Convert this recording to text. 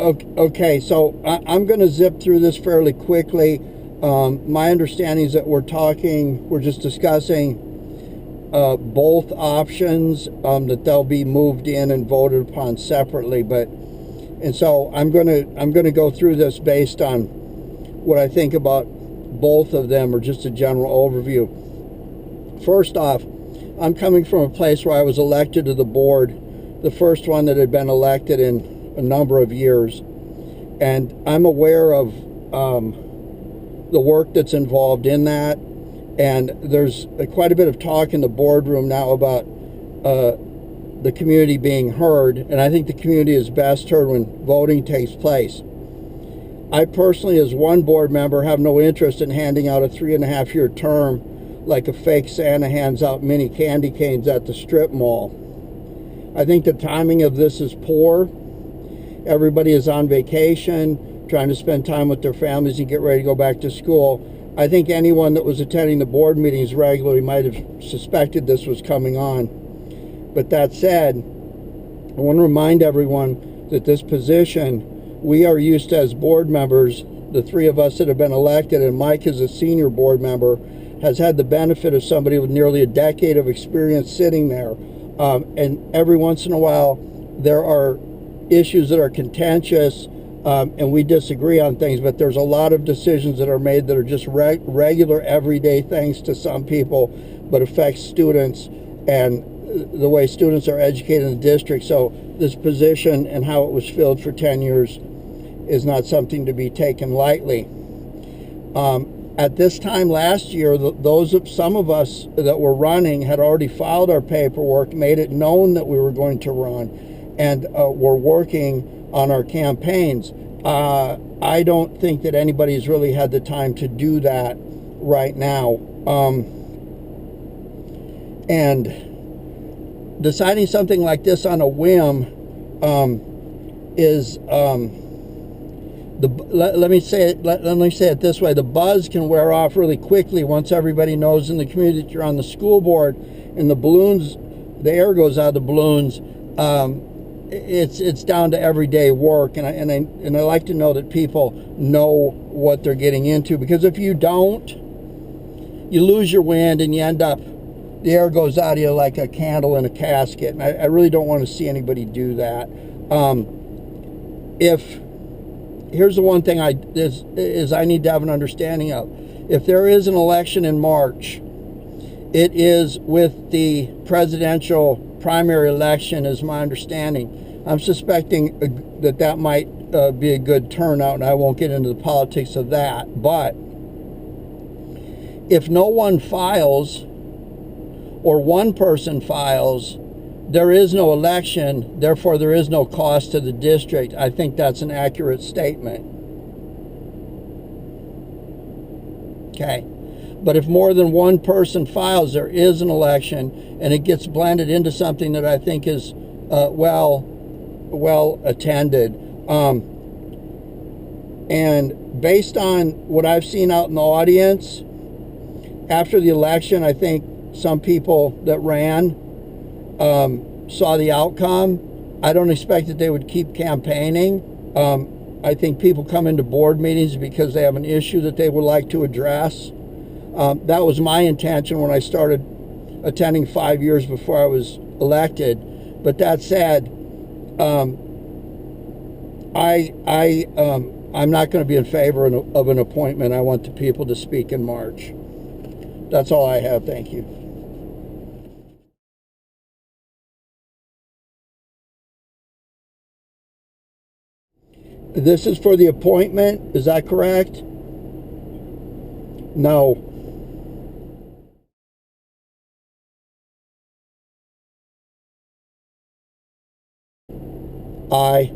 Okay, so I'm going to zip through this fairly quickly. My understanding is that we're just discussing both options, that they'll be moved in and voted upon separately. And so I'm gonna go through this based on what I think about both of them, or just a general overview. First off, I'm coming from a place where I was elected to the board, the first one that had been elected in a number of years, and I'm aware of the work that's involved in that. And there's quite a bit of talk in the boardroom now about the community being heard, and I think the community is best heard when voting takes place. I personally, as one board member, have no interest in handing out a 3.5-year term like a fake Santa hands out mini candy canes at the strip mall. I think the timing of this is poor. Everybody is on vacation, trying to spend time with their families and get ready to go back to school. I think anyone that was attending the board meetings regularly might have suspected this was coming on. But that said, I want to remind everyone that this position, we are used to as board members, the three of us that have been elected, and Mike as a senior board member, has had the benefit of somebody with nearly a decade of experience sitting there. And every once in a while, there are issues that are contentious, and we disagree on things, but there's a lot of decisions that are made that are just regular, everyday things to some people, but affect students and the way students are educated in the district. So this position and how it was filled for 10 years is not something to be taken lightly. At this time last year, some of us that were running had already filed our paperwork, made it known that we were going to run, and were working on our campaigns. I don't think that anybody's really had the time to do that right now. And deciding something like this on a whim is let me say it this way: the buzz can wear off really quickly once everybody knows in the community that you're on the school board, and the air goes out of the balloons. It's down to everyday work, and I like to know that people know what they're getting into, because if you don't, you lose your wind and you end up, the air goes out of you like a candle in a casket, and I really don't want to see anybody do that. Here's the one thing I need to have an understanding of. If there is an election in March, it is with the presidential primary election, is my understanding. I'm suspecting that might be a good turnout, and I won't get into the politics of that. But if no one files, or one person files, there is no election, therefore there is no cost to the district. I think that's an accurate statement. Okay. But if more than one person files, there is an election, and it gets blended into something that I think is well attended. And based on what I've seen out in the audience, after the election, I think some people that ran saw the outcome. I don't expect that they would keep campaigning. I think people come into board meetings because they have an issue that they would like to address. That was my intention when I started attending 5 years before I was elected. But that said, I'm not going to be in favor of an appointment. I want the people to speak in March. That's all I have. Thank you. This is for the appointment. Is that correct? No. Aye.